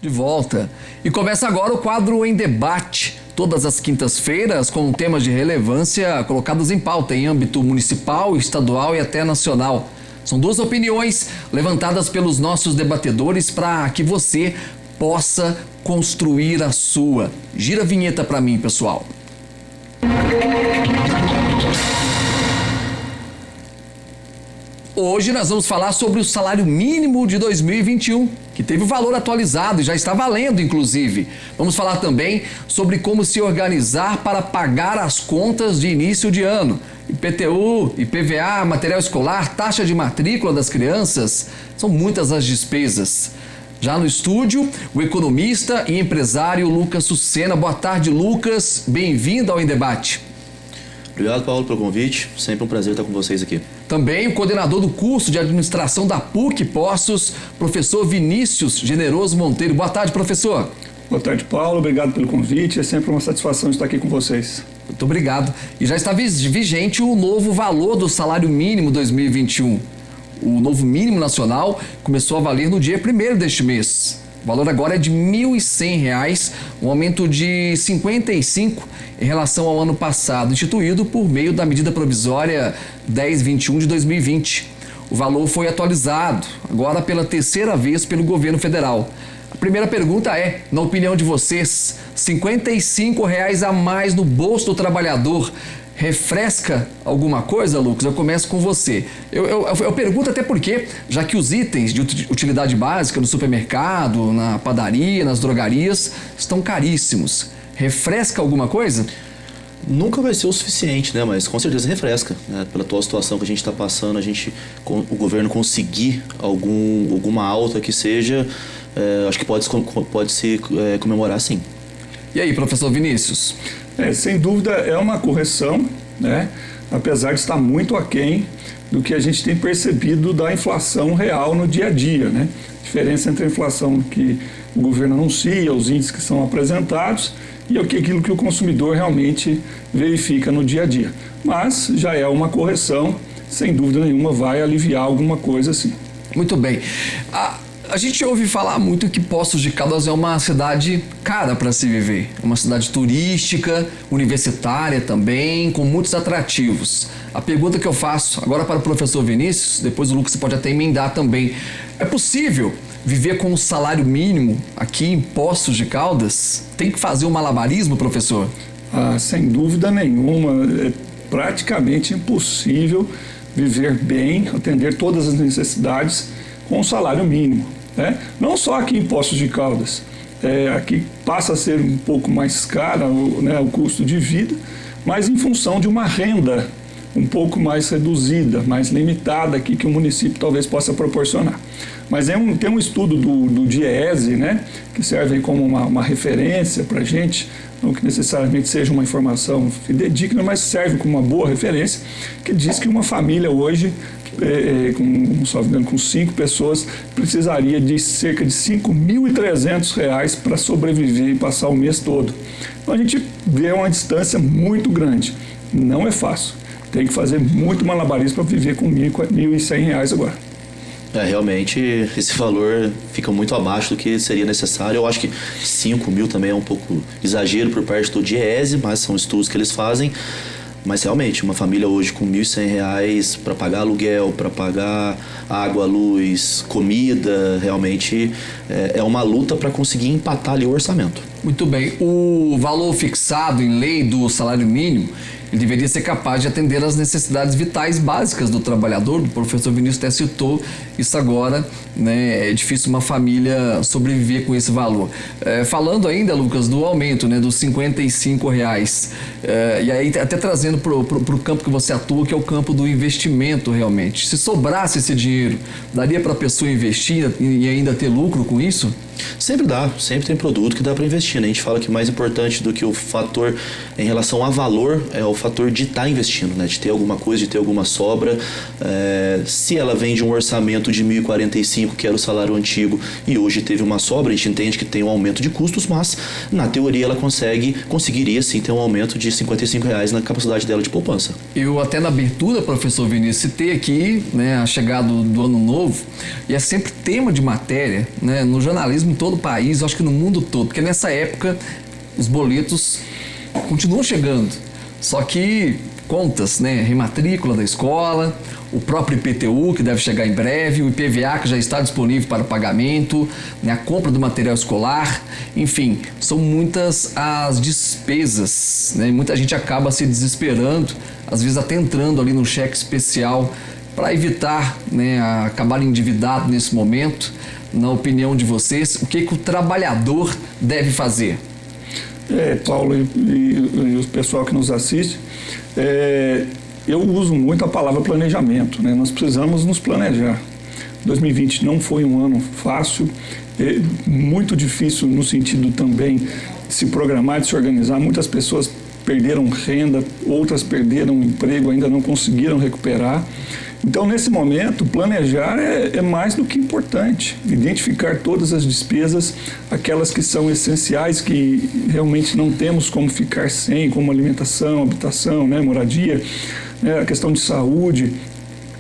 De volta. E começa agora o quadro Em Debate. Todas as quintas-feiras com temas de relevância colocados em pauta em âmbito municipal, estadual e até nacional. São duas opiniões levantadas pelos nossos debatedores para que você possa construir a sua. Gira a vinheta para mim, pessoal. Hoje nós vamos falar sobre o salário mínimo de 2021, que teve o valor atualizado e já está valendo, inclusive. Vamos falar também sobre como se organizar para pagar as contas de início de ano. IPTU, IPVA, material escolar, taxa de matrícula das crianças, são muitas as despesas. Já no estúdio, o economista e empresário Lucas Sucena. Boa tarde, Lucas. Bem-vindo ao Em Debate. Obrigado, Paulo, pelo convite. Sempre um prazer estar com vocês aqui. Também o coordenador do curso de administração da PUC Poços, professor Vinícius Generoso Monteiro. Boa tarde, professor. Boa tarde, Paulo. Obrigado pelo convite. É sempre uma satisfação estar aqui com vocês. Muito obrigado. E já está vigente o novo valor do salário mínimo 2021. O novo mínimo nacional começou a valer no dia 1º deste mês. O valor agora é de R$ 1.100, um aumento de 55% em relação ao ano passado, instituído por meio da medida provisória 1021 de 2020. O valor foi atualizado agora pela terceira vez pelo governo federal. A primeira pergunta é, na opinião de vocês, R$ 55 a mais no bolso do trabalhador refresca alguma coisa, Lucas? Eu começo com você. Eu pergunto até porque, já que os itens de utilidade básica no supermercado, na padaria, nas drogarias, estão caríssimos. Refresca alguma coisa? Nunca vai ser o suficiente, né? Mas com certeza refresca, né? Pela atual situação que a gente está passando, o governo conseguir alguma alta que seja, acho que pode se comemorar, sim. E aí, professor Vinícius? Sem dúvida é uma correção, né? Apesar de estar muito aquém do que a gente tem percebido da inflação real no dia a dia, né? A diferença entre a inflação que o governo anuncia, os índices que são apresentados e aquilo que o consumidor realmente verifica no dia a dia. Mas já é uma correção, sem dúvida nenhuma vai aliviar alguma coisa assim. Muito bem. A gente ouve falar muito que Poços de Caldas é uma cidade cara para se viver. Uma cidade turística, universitária também, com muitos atrativos. A pergunta que eu faço agora para o professor Vinícius, depois o Lucas pode até emendar também. É possível viver com um salário mínimo aqui em Poços de Caldas? Tem que fazer um malabarismo, professor? Sem dúvida nenhuma. É praticamente impossível viver bem, atender todas as necessidades com um salário mínimo, né? Não só aqui em Poços de Caldas, aqui passa a ser um pouco mais caro, né, o custo de vida, mas em função de uma renda um pouco mais reduzida, mais limitada aqui que o município talvez possa proporcionar. Mas tem um estudo do DIEESE, né, que serve como uma referência para a gente, não que necessariamente seja uma informação fidedigna, mas serve como uma boa referência, que diz que uma família hoje, com 5 pessoas, precisaria de cerca de R$ 5.300 para sobreviver e passar o mês todo. Então a gente vê uma distância muito grande. Não é fácil. Tem que fazer muito malabarismo para viver com R$ 1.100 agora. Realmente esse valor fica muito abaixo do que seria necessário. Eu acho que 5 mil também é um pouco exagero por parte do DIEESE, mas são estudos que eles fazem. Mas realmente, uma família hoje com R$ 1.100 para pagar aluguel, para pagar água, luz, comida, realmente é uma luta para conseguir empatar ali o orçamento. Muito bem. O valor fixado em lei do salário mínimo, ele deveria ser capaz de atender às necessidades vitais básicas do trabalhador. O professor Vinícius até citou isso agora, né? É difícil uma família sobreviver com esse valor. Falando ainda, Lucas, do aumento, né, dos R$ 55, e aí até trazendo para o campo que você atua, que é o campo do investimento realmente. Se sobrasse esse dinheiro, daria para a pessoa investir e ainda ter lucro com isso? Sempre dá, sempre tem produto que dá para investir, né? A gente fala que mais importante do que o fator em relação a valor é o fator de estar investindo, né? De ter alguma coisa, de ter alguma sobra. Se ela vem de um orçamento de 1.045, que era o salário antigo, e hoje teve uma sobra, a gente entende que tem um aumento de custos, mas na teoria ela conseguiria sim ter um aumento de R$ 55 na capacidade dela de poupança. Eu até na abertura, professor Vinícius, citei aqui, né, a chegada do ano novo, e é sempre tema de matéria, né? No jornalismo mesmo em todo o país, eu acho que no mundo todo, porque nessa época os boletos continuam chegando, só que contas, né, rematrícula da escola, o próprio IPTU que deve chegar em breve, o IPVA que já está disponível para pagamento, né, a compra do material escolar, enfim, são muitas as despesas, né, muita gente acaba se desesperando, às vezes até entrando ali no cheque especial para evitar, né, acabar endividado nesse momento. Na opinião de vocês, o que o trabalhador deve fazer? Paulo e o pessoal que nos assiste, eu uso muito a palavra planejamento, né? Nós precisamos nos planejar. 2020 não foi um ano fácil, muito difícil no sentido também de se programar, de se organizar. Muitas pessoas perderam renda, outras perderam emprego, ainda não conseguiram recuperar. Então, nesse momento, planejar é mais do que importante. Identificar todas as despesas, aquelas que são essenciais, que realmente não temos como ficar sem, como alimentação, habitação, né, moradia, né, a questão de saúde.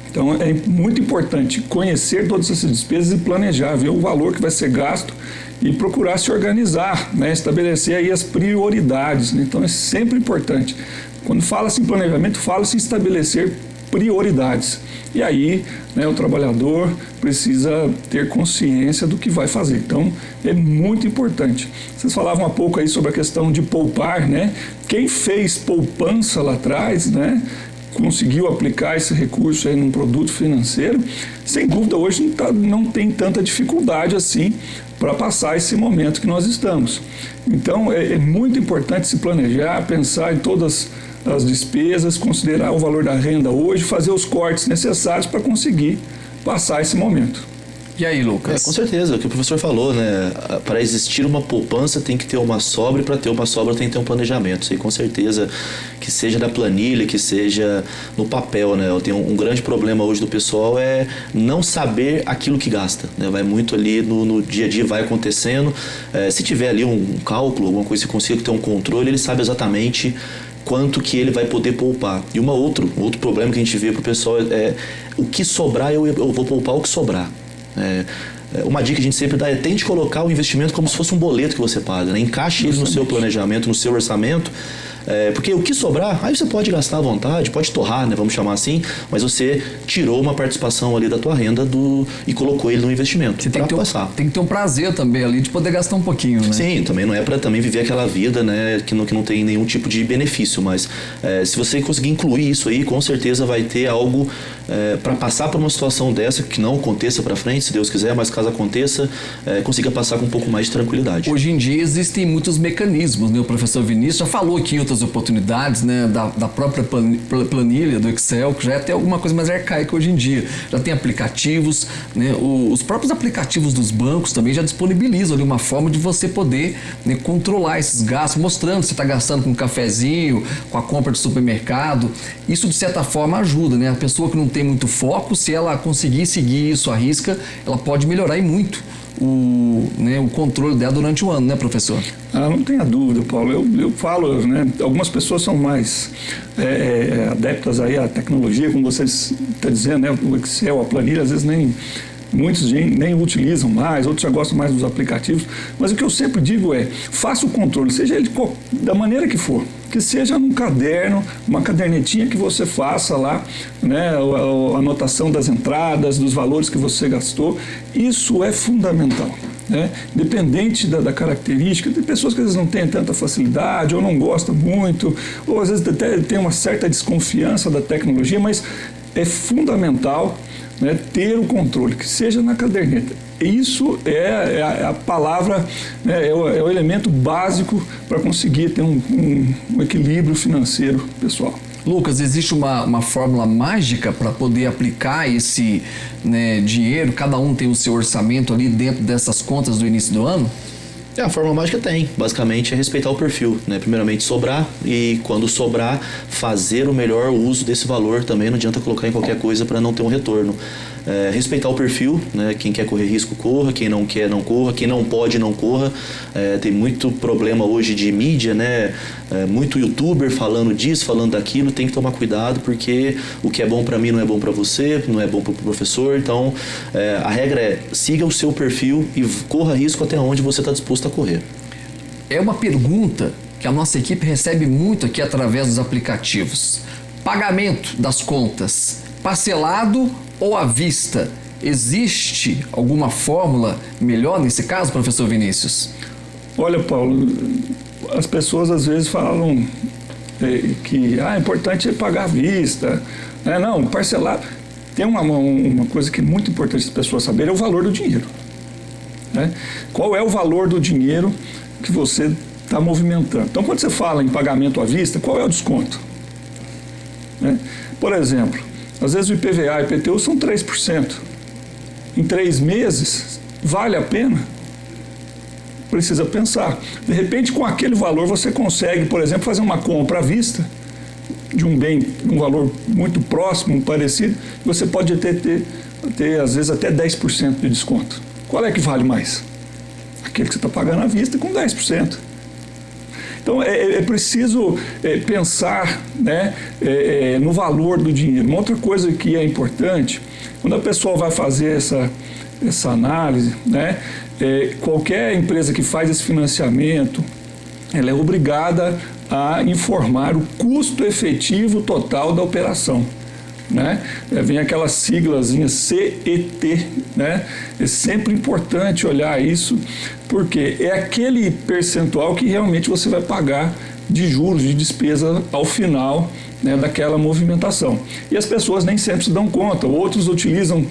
Então, é muito importante conhecer todas essas despesas e planejar, ver o valor que vai ser gasto e procurar se organizar, né, estabelecer aí as prioridades, né? Então, é sempre importante. Quando fala-se em planejamento, fala-se em estabelecer prioridades. E aí, né, o trabalhador precisa ter consciência do que vai fazer. Então, é muito importante. Vocês falavam há pouco aí sobre a questão de poupar, né? Quem fez poupança lá atrás, né, conseguiu aplicar esse recurso aí num produto financeiro, sem dúvida hoje não tem tanta dificuldade assim para passar esse momento que nós estamos. Então, é muito importante se planejar, pensar em todas as despesas, considerar o valor da renda hoje, fazer os cortes necessários para conseguir passar esse momento. E aí, Lucas? Com certeza, o que o professor falou, né? Para existir uma poupança tem que ter uma sobra, e para ter uma sobra tem que ter um planejamento. Isso aí, com certeza, que seja na planilha, que seja no papel, né? Eu tenho um grande problema hoje do pessoal é não saber aquilo que gasta, né? Vai muito ali no dia a dia, vai acontecendo. Se tiver ali um cálculo, alguma coisa que consiga ter um controle, ele sabe exatamente quanto que ele vai poder poupar. E um outro problema que a gente vê para o pessoal é o que sobrar, eu vou poupar o que sobrar. Uma dica que a gente sempre dá é tente colocar o investimento como se fosse um boleto que você paga, né? Encaixe ele no seu planejamento, no seu orçamento, porque o que sobrar, aí você pode gastar à vontade, pode torrar, né? Vamos chamar assim, mas você tirou uma participação ali da tua renda e colocou ele no investimento. Você tem que ter um prazer também ali de poder gastar um pouquinho, né? Sim, também não é para também viver aquela vida, né, que não tem nenhum tipo de benefício, mas se você conseguir incluir isso aí, com certeza vai ter algo para passar por uma situação dessa, que não aconteça para frente, se Deus quiser, mas caso aconteça, consiga passar com um pouco mais de tranquilidade. Hoje em dia existem muitos mecanismos, né? O professor Vinícius já falou aqui em outras oportunidades, né, da própria planilha do Excel, que já é até alguma coisa mais arcaica hoje em dia. Já tem aplicativos, né? Os próprios aplicativos dos bancos também já disponibilizam ali uma forma de você poder, né, controlar esses gastos, mostrando se você está gastando com um cafezinho, com a compra de supermercado. Isso, de certa forma, ajuda, né? A pessoa que não tem muito foco, se ela conseguir seguir isso à risca, ela pode melhorar e muito o controle dela durante o ano, né, professor? Não tenha dúvida, Paulo. Eu falo, né, algumas pessoas são mais adeptas aí à tecnologia, como você está dizendo, né, o Excel, a planilha, às vezes muitos nem utilizam mais, outros já gostam mais dos aplicativos, mas o que eu sempre digo é, faça o controle, seja ele da maneira que for, que seja num caderno, uma cadernetinha que você faça lá, né, a anotação das entradas, dos valores que você gastou, isso é fundamental. Né? Independente da característica, tem pessoas que às vezes não têm tanta facilidade ou não gostam muito, ou às vezes até tem uma certa desconfiança da tecnologia, mas é fundamental, né, ter o controle, que seja na caderneta. Isso é a palavra, né, é o elemento básico para conseguir ter um equilíbrio financeiro pessoal. Lucas, existe uma fórmula mágica para poder aplicar esse, né, dinheiro? Cada um tem o seu orçamento ali dentro dessas contas do início do ano? A fórmula mágica tem, basicamente é respeitar o perfil, né? Primeiramente sobrar e quando sobrar fazer o melhor uso desse valor também, não adianta colocar em qualquer coisa para não ter um retorno. respeitar o perfil, né? Quem quer correr risco, corra. Quem não quer, não corra. Quem não pode, não corra. Tem muito problema hoje de mídia, né? Muito youtuber falando disso, falando daquilo. Tem que tomar cuidado, porque o que é bom para mim não é bom para você, não é bom para o professor. Então, a regra é: siga o seu perfil e corra risco até onde você está disposto a correr. É uma pergunta que a nossa equipe recebe muito aqui através dos aplicativos. Pagamento das contas, parcelado ou à vista? Existe alguma fórmula melhor nesse caso, professor Vinícius? Olha, Paulo, as pessoas às vezes falam que é importante pagar à vista. Não, parcelado. Tem uma coisa que é muito importante as pessoas saberem, é o valor do dinheiro. Né? Qual é o valor do dinheiro que você está movimentando? Então, quando você fala em pagamento à vista, qual é o desconto? Né? Por exemplo, às vezes o IPVA e o IPTU são 3%. Em 3 meses, vale a pena? Precisa pensar. De repente, com aquele valor, você consegue, por exemplo, fazer uma compra à vista de um bem, um valor muito próximo, parecido, você pode ter às vezes, até 10% de desconto. Qual é que vale mais? Aquele que você está pagando à vista com 10%. Então, é preciso pensar, né, no valor do dinheiro. Uma outra coisa que é importante, quando a pessoa vai fazer essa análise, né, qualquer empresa que faz esse financiamento, ela é obrigada a informar o custo efetivo total da operação. Né? Vem aquela siglazinha CET, né? É sempre importante olhar isso, porque é aquele percentual que realmente você vai pagar de juros, de despesa ao final, né, daquela movimentação. E as pessoas nem sempre se dão conta, outros utilizam,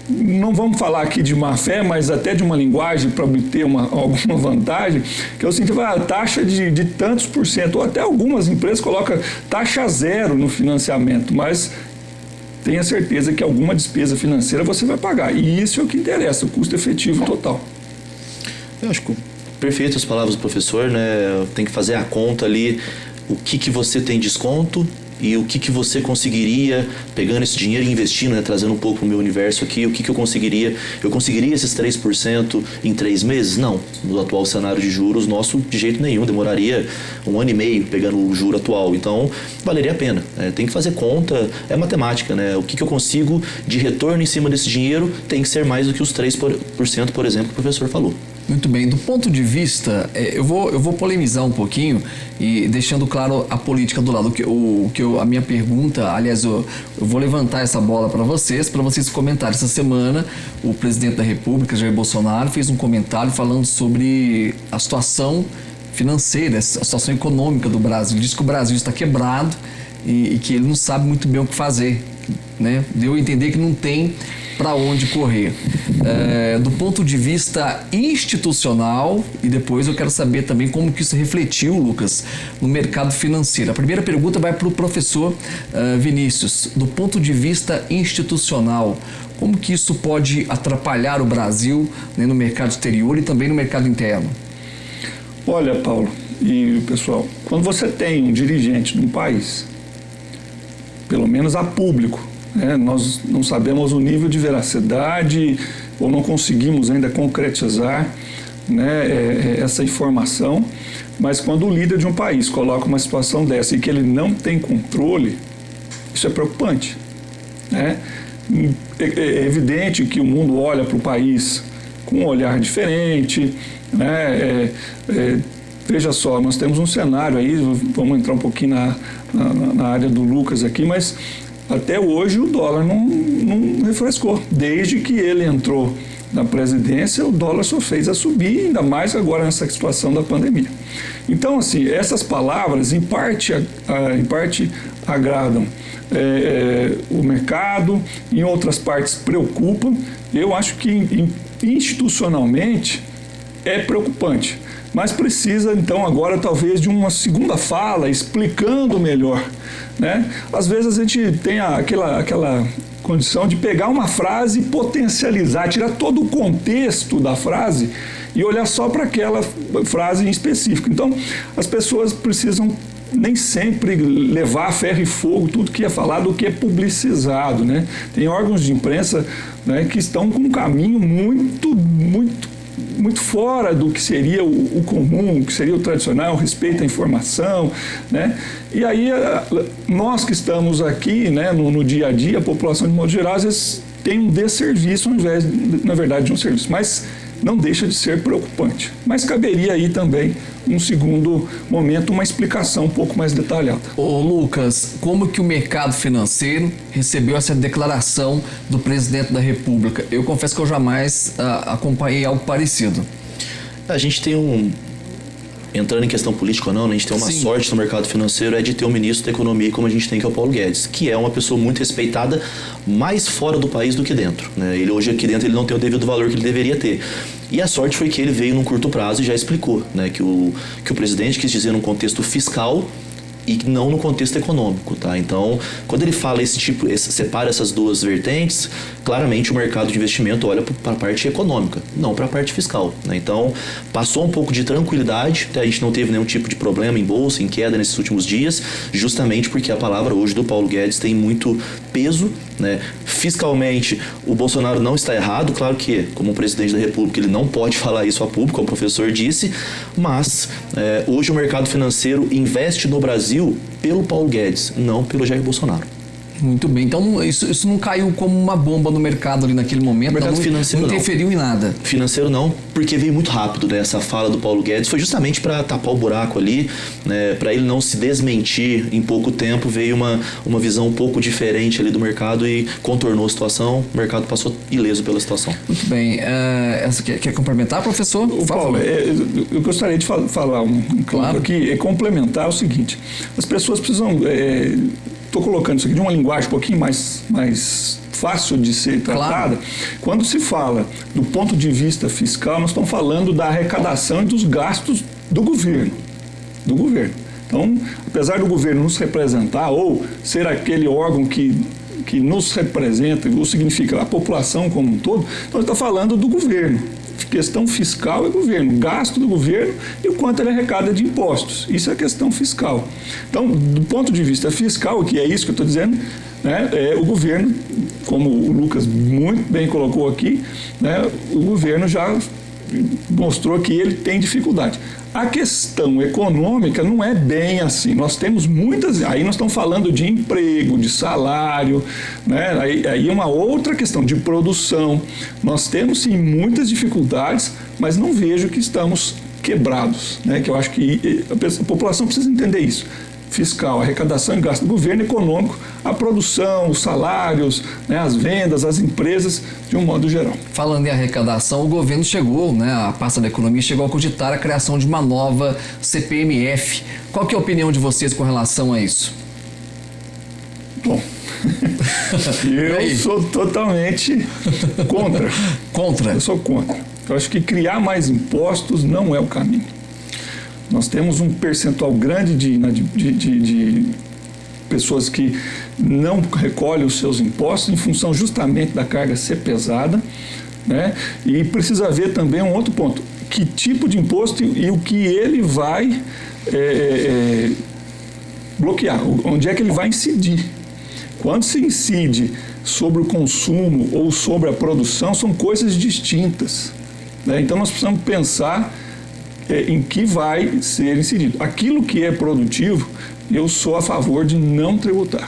não vamos falar aqui de má fé, mas até de uma linguagem para obter alguma vantagem, que é o seguinte: a taxa de tantos por cento, ou até algumas empresas colocam taxa zero no financiamento, mas tenha certeza que alguma despesa financeira você vai pagar. E isso é o que interessa, o custo efetivo total. Eu acho que perfeito as palavras do professor, né? Tem que fazer a conta ali, o que você tem desconto e o que você conseguiria, pegando esse dinheiro e investindo, né? Trazendo um pouco para o meu universo aqui, o que eu conseguiria. Eu conseguiria esses 3% em 3 meses? Não. No atual cenário de juros, nosso de jeito nenhum. Demoraria 1 ano e meio pegando o juro atual. Então, valeria a pena. Tem que fazer conta, é matemática, né? O que eu consigo de retorno em cima desse dinheiro tem que ser mais do que os 3%, por exemplo, que o professor falou. Muito bem, do ponto de vista, eu vou polemizar um pouquinho e deixando claro a política do lado. A minha pergunta, aliás, eu vou levantar essa bola para vocês comentarem. Essa semana, o presidente da República, Jair Bolsonaro, fez um comentário falando sobre a situação financeira, a situação econômica do Brasil. Ele disse que o Brasil está quebrado e que ele não sabe muito bem o que fazer, né? Deu a entender que não tem para onde correr. Do ponto de vista institucional, e depois eu quero saber também como que isso refletiu, Lucas, no mercado financeiro. A primeira pergunta vai para o professor Vinícius. Do ponto de vista institucional, como que isso pode atrapalhar o Brasil, né, no mercado exterior e também no mercado interno? Olha, Paulo e pessoal, quando você tem um dirigente de um país, pelo menos a público, nós não sabemos o nível de veracidade ou não conseguimos ainda concretizar, né, essa informação, mas quando o líder de um país coloca uma situação dessa e que ele não tem controle, isso é preocupante, né? É evidente que o mundo olha para o país com um olhar diferente, né? Veja só, nós temos um cenário aí, vamos entrar um pouquinho na área do Lucas aqui, mas até hoje o dólar não refrescou. Desde que ele entrou na presidência, o dólar só fez a subir, ainda mais agora nessa situação da pandemia. Então, assim, essas palavras, em parte agradam o mercado, em outras partes preocupam. Eu acho que institucionalmente é preocupante. Mas precisa, então, agora talvez de uma segunda fala, explicando melhor, né? Às vezes a gente tem aquela condição de pegar uma frase e potencializar, tirar todo o contexto da frase e olhar só para aquela frase em específico. Então, as pessoas precisam nem sempre levar a ferro e fogo tudo que é falado, o que é publicizado, né? Tem órgãos de imprensa, né, que estão com um caminho muito fora do que seria o comum, o que seria o tradicional, respeito à informação, né? E aí nós que estamos aqui, né, no dia a dia, a população de modo geral, às vezes tem um desserviço ao invés, na verdade, de um serviço, mas não deixa de ser preocupante. Mas caberia aí também, num segundo momento, uma explicação um pouco mais detalhada. Ô Lucas, como que o mercado financeiro recebeu essa declaração do presidente da República? Eu confesso que eu jamais acompanhei algo parecido. A gente tem entrando em questão política ou não, a gente tem uma Sim. sorte no mercado financeiro, é de ter um ministro da economia como a gente tem, que é o Paulo Guedes, que é uma pessoa muito respeitada, mais fora do país do que dentro, né? Ele hoje aqui dentro ele não tem o devido valor que ele deveria ter. E a sorte foi que ele veio num curto prazo e já explicou, né, que o presidente quis dizer num contexto fiscal e não no contexto econômico, tá? Então, quando ele fala separa essas duas vertentes, claramente o mercado de investimento olha para a parte econômica, não para a parte fiscal, né? Então, passou um pouco de tranquilidade, a gente não teve nenhum tipo de problema em bolsa, em queda nesses últimos dias, justamente porque a palavra hoje do Paulo Guedes tem muito peso, né? Fiscalmente, o Bolsonaro não está errado, claro que, como presidente da República, ele não pode falar isso a público, como o professor disse, mas hoje o mercado financeiro investe no Brasil pelo Paulo Guedes, não pelo Jair Bolsonaro. Muito bem, então isso não caiu como uma bomba no mercado ali naquele momento, mercado financeiro não interferiu em nada. Financeiro não, porque veio muito rápido, né? Essa fala do Paulo Guedes foi justamente para tapar o buraco ali, né? Para ele não se desmentir em pouco tempo, veio uma visão um pouco diferente ali do mercado e contornou a situação, o mercado passou ileso pela situação. Muito bem, quer complementar, professor? Por Paulo, favor. eu gostaria de falar um claro aqui, complementar o seguinte, as pessoas precisam... Estou colocando isso aqui de uma linguagem um pouquinho mais fácil de ser tratada. Claro. Quando se fala do ponto de vista fiscal, nós estamos falando da arrecadação e dos gastos do governo. Então, apesar do governo nos representar ou ser aquele órgão que nos representa, ou significa a população como um todo, nós estamos falando do governo. Questão fiscal é governo, gasto do governo e o quanto ele arrecada de impostos. Isso é questão fiscal. Então, do ponto de vista fiscal, que é isso que eu estou dizendo, né, o governo, como o Lucas muito bem colocou aqui, né, o governo já mostrou que ele tem dificuldade. A questão econômica não é bem assim. Nós temos muitas... Aí nós estamos falando de emprego, de salário, né? Aí é uma outra questão de produção. Nós temos, sim, muitas dificuldades, mas não vejo que estamos quebrados, né? Que eu acho que a população precisa entender isso. Fiscal, arrecadação e gasto do governo, econômico, a produção, os salários, né, as vendas, as empresas, de um modo geral. Falando em arrecadação, o governo chegou, né, a pasta da economia chegou a cogitar a criação de uma nova CPMF. Qual que é a opinião de vocês com relação a isso? Bom, eu sou totalmente contra. Contra? Eu sou contra. Eu acho que criar mais impostos não é o caminho. Nós temos um percentual grande de pessoas que não recolhem os seus impostos em função justamente da carga ser pesada, né? E precisa ver também um outro ponto, que tipo de imposto e o que ele vai bloquear, onde é que ele vai incidir. Quando se incide sobre o consumo ou sobre a produção, são coisas distintas, né? Então nós precisamos pensar em que vai ser incidido. Aquilo que é produtivo, eu sou a favor de não tributar.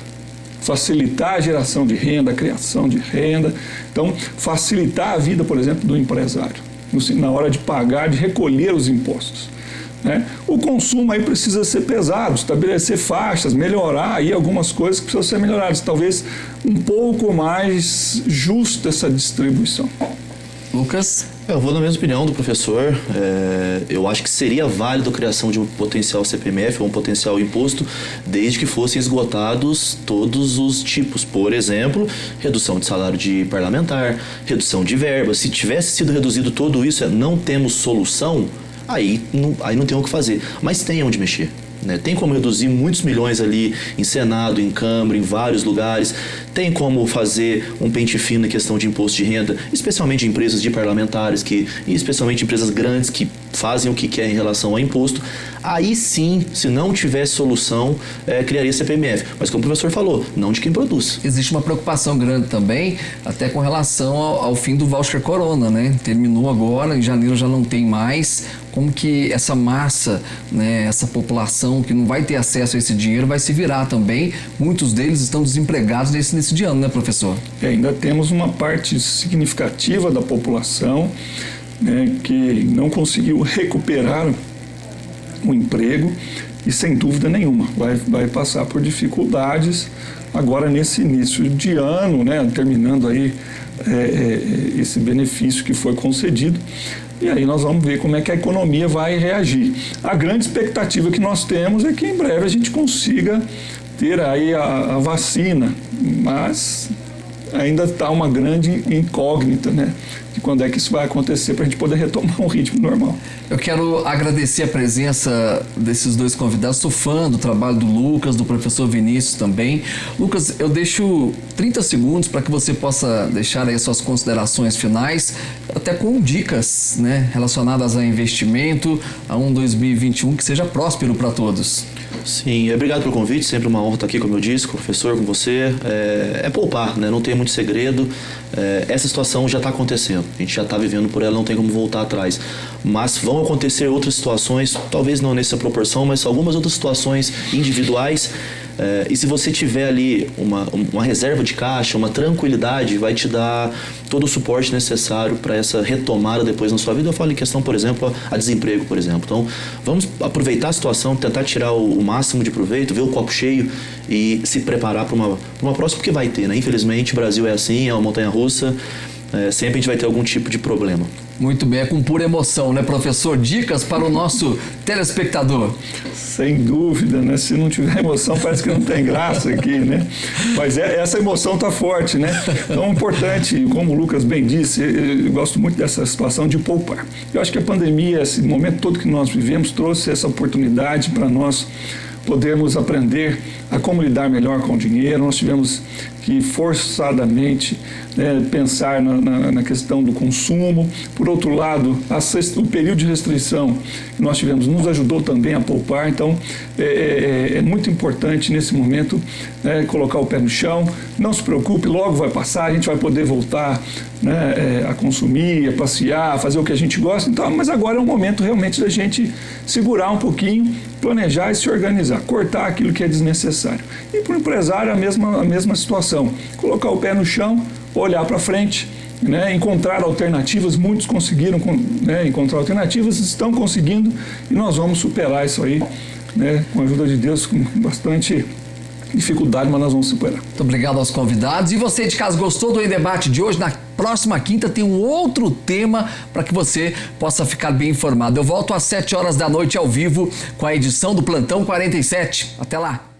Facilitar a geração de renda, a criação de renda. Então, facilitar a vida, por exemplo, do empresário, na hora de pagar, de recolher os impostos, né? O consumo aí precisa ser pesado, estabelecer faixas, melhorar aí algumas coisas que precisam ser melhoradas. Talvez um pouco mais justa essa distribuição. Lucas? Eu vou na mesma opinião do professor. Eu acho que seria válido a criação de um potencial CPMF ou um potencial imposto, desde que fossem esgotados todos os tipos. Por exemplo, redução de salário de parlamentar, redução de verbas. Se tivesse sido reduzido tudo isso, não temos solução, aí não tem o que fazer. Mas tem onde mexer, né? Tem como reduzir muitos milhões ali em Senado, em Câmara, em vários lugares. Tem como fazer um pente fino em questão de imposto de renda, especialmente em empresas de parlamentares, e especialmente empresas grandes que fazem o que quer em relação ao imposto, aí sim, se não tivesse solução, criaria CPMF. Mas como o professor falou, não de quem produz. Existe uma preocupação grande também, até com relação ao fim do voucher Corona, né? Terminou agora, em janeiro já não tem mais. Como que essa massa, né, essa população que não vai ter acesso a esse dinheiro vai se virar também? Muitos deles estão desempregados nesse de ano, né, professor? Ainda temos uma parte significativa da população, né, que não conseguiu recuperar o emprego e, sem dúvida nenhuma, vai passar por dificuldades agora nesse início de ano, né, terminando aí esse benefício que foi concedido. E aí nós vamos ver como é que a economia vai reagir. A grande expectativa que nós temos é que em breve a gente consiga ter aí a vacina, mas ainda está uma grande incógnita, né, de quando é que isso vai acontecer para a gente poder retomar um ritmo normal. Eu quero agradecer a presença desses dois convidados. Sou fã do trabalho do Lucas, do professor Vinícius também. Lucas, eu deixo 30 segundos para que você possa deixar aí as suas considerações finais, até com dicas, né, relacionadas a investimento, a 2021 que seja próspero para todos. Sim, obrigado pelo convite, sempre uma honra estar aqui, como eu disse, com o professor, com você. É poupar, né? Não tem muito segredo. Essa situação já está acontecendo, a gente já está vivendo por ela, não tem como voltar atrás. Mas vão acontecer outras situações, talvez não nessa proporção, mas algumas outras situações individuais. E se você tiver ali uma reserva de caixa, uma tranquilidade, vai te dar todo o suporte necessário para essa retomada depois na sua vida. Eu falo em questão, por exemplo, a desemprego, por exemplo. Então, vamos aproveitar a situação, tentar tirar o máximo de proveito, ver o copo cheio e se preparar para uma próxima, porque vai ter, né? Infelizmente, o Brasil é assim, é uma montanha-russa. Sempre a gente vai ter algum tipo de problema. Muito bem, é com pura emoção, né, professor? Dicas para o nosso telespectador. Sem dúvida, né? Se não tiver emoção, parece que não tem graça aqui, né? Mas essa emoção está forte, né? Então, é importante, como o Lucas bem disse, eu gosto muito dessa situação de poupar. Eu acho que a pandemia, esse momento todo que nós vivemos, trouxe essa oportunidade para nós podermos aprender a como lidar melhor com o dinheiro. Nós tivemos que forçadamente, né, pensar na questão do consumo. Por outro lado, o período de restrição que nós tivemos nos ajudou também a poupar. Então, é muito importante nesse momento, né, colocar o pé no chão. Não se preocupe, logo vai passar, a gente vai poder voltar, né, a consumir, a passear, a fazer o que a gente gosta. Então, mas agora é o momento realmente da gente segurar um pouquinho, planejar e se organizar, cortar aquilo que é desnecessário. E para o empresário a mesma situação, colocar o pé no chão, olhar para frente, né, encontrar alternativas. Muitos conseguiram, né, encontrar alternativas, estão conseguindo, e nós vamos superar isso aí, né, com a ajuda de Deus, com bastante dificuldade, mas nós vamos superar. Muito obrigado aos convidados. E você de casa gostou do debate de hoje? Na próxima quinta tem um outro tema para que você possa ficar bem informado. Eu volto às 7 horas da noite ao vivo com a edição do Plantão 47. Até lá!